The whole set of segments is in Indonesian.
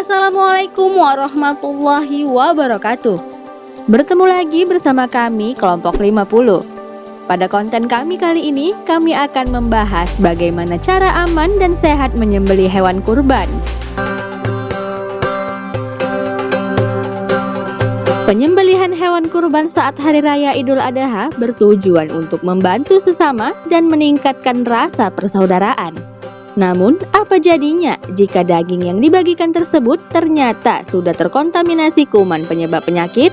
Assalamualaikum warahmatullahi wabarakatuh. Bertemu lagi bersama kami kelompok 50. Pada konten kami kali ini, kami akan membahas bagaimana cara aman dan sehat menyembelih hewan kurban. Penyembelihan hewan kurban saat Hari Raya Idul Adha bertujuan untuk membantu sesama dan meningkatkan rasa persaudaraan. Namun, apa jadinya jika daging yang dibagikan tersebut ternyata sudah terkontaminasi kuman penyebab penyakit?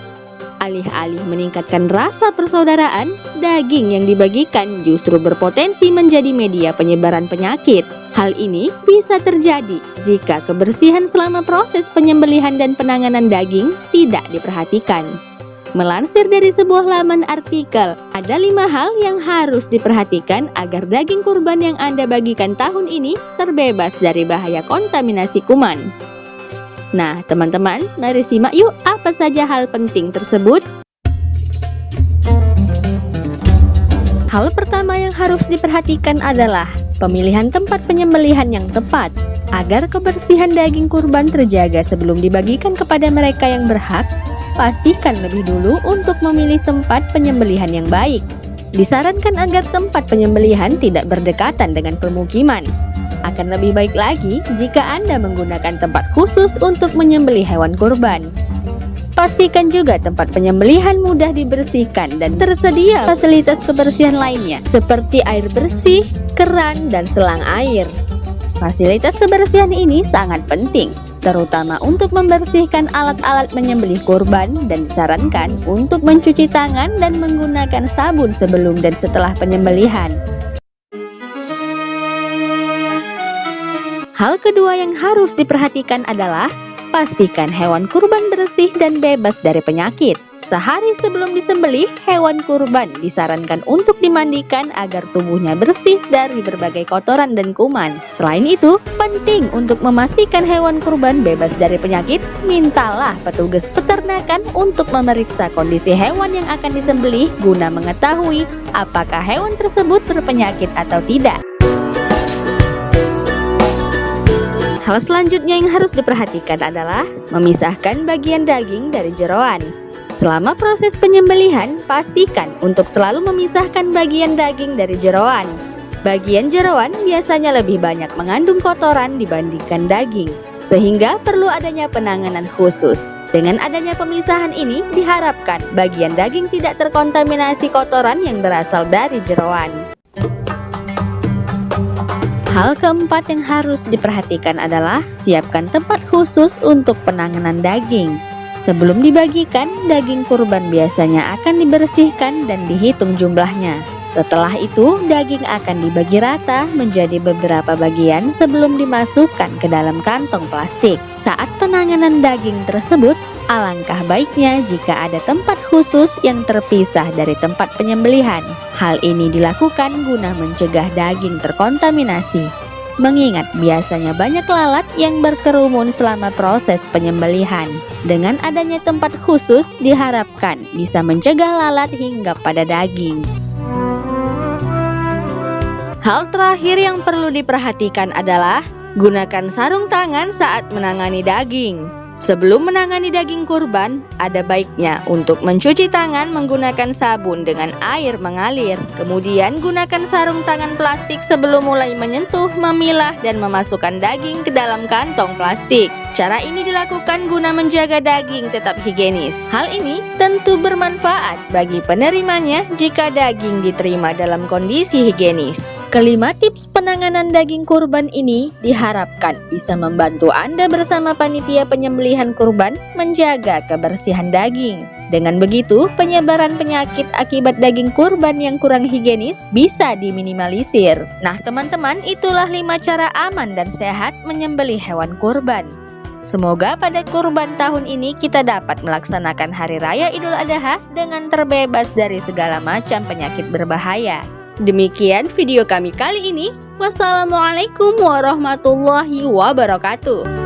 Alih-alih meningkatkan rasa persaudaraan, daging yang dibagikan justru berpotensi menjadi media penyebaran penyakit. Hal ini bisa terjadi jika kebersihan selama proses penyembelihan dan penanganan daging tidak diperhatikan. Melansir dari sebuah laman artikel, ada 5 hal yang harus diperhatikan agar daging kurban yang Anda bagikan tahun ini terbebas dari bahaya kontaminasi kuman. Nah, teman-teman, mari simak yuk apa saja hal penting tersebut. Hal pertama yang harus diperhatikan adalah pemilihan tempat penyembelihan yang tepat. Agar kebersihan daging kurban terjaga sebelum dibagikan kepada mereka yang berhak, pastikan lebih dulu untuk memilih tempat penyembelihan yang baik. Disarankan agar tempat penyembelihan tidak berdekatan dengan pemukiman. Akan lebih baik lagi jika Anda menggunakan tempat khusus untuk menyembelih hewan kurban. Pastikan juga tempat penyembelihan mudah dibersihkan dan tersedia fasilitas kebersihan lainnya seperti air bersih, keran, dan selang air. Fasilitas kebersihan ini sangat penting, terutama untuk membersihkan alat-alat menyembelih kurban dan disarankan untuk mencuci tangan dan menggunakan sabun sebelum dan setelah penyembelihan. Hal kedua yang harus diperhatikan adalah pastikan hewan kurban bersih dan bebas dari penyakit. Sehari sebelum disembelih, hewan kurban disarankan untuk dimandikan agar tubuhnya bersih dari berbagai kotoran dan kuman. Selain itu, penting untuk memastikan hewan kurban bebas dari penyakit, mintalah petugas peternakan untuk memeriksa kondisi hewan yang akan disembelih guna mengetahui apakah hewan tersebut berpenyakit atau tidak. Hal selanjutnya yang harus diperhatikan adalah memisahkan bagian daging dari jeroan. Selama proses penyembelihan, pastikan untuk selalu memisahkan bagian daging dari jeroan. Bagian jeroan biasanya lebih banyak mengandung kotoran dibandingkan daging, sehingga perlu adanya penanganan khusus. Dengan adanya pemisahan ini, diharapkan bagian daging tidak terkontaminasi kotoran yang berasal dari jeroan. Hal keempat yang harus diperhatikan adalah siapkan tempat khusus untuk penanganan daging. Sebelum dibagikan, daging kurban biasanya akan dibersihkan dan dihitung jumlahnya. Setelah itu, daging akan dibagi rata menjadi beberapa bagian sebelum dimasukkan ke dalam kantong plastik. Saat penanganan daging tersebut, alangkah baiknya jika ada tempat khusus yang terpisah dari tempat penyembelihan. Hal ini dilakukan guna mencegah daging terkontaminasi. Mengingat biasanya banyak lalat yang berkerumun selama proses penyembelihan. Dengan adanya tempat khusus diharapkan bisa mencegah lalat hingga pada daging. Hal terakhir yang perlu diperhatikan adalah gunakan sarung tangan saat menangani daging. Sebelum menangani daging kurban, ada baiknya untuk mencuci tangan menggunakan sabun dengan air mengalir. Kemudian gunakan sarung tangan plastik sebelum mulai menyentuh, memilah, dan memasukkan daging ke dalam kantong plastik. Cara ini dilakukan guna menjaga daging tetap higienis. Hal ini tentu bermanfaat bagi penerimanya jika daging diterima dalam kondisi higienis. Kelima tips penanganan daging kurban ini diharapkan bisa membantu Anda bersama panitia penyembelihan kurban menjaga kebersihan daging. Dengan begitu, penyebaran penyakit akibat daging kurban yang kurang higienis bisa diminimalisir. Nah, teman-teman, itulah 5 cara aman dan sehat menyembelih hewan kurban. Semoga pada kurban tahun ini kita dapat melaksanakan Hari Raya Idul Adha dengan terbebas dari segala macam penyakit berbahaya. Demikian video kami kali ini. Wassalamualaikum warahmatullahi wabarakatuh.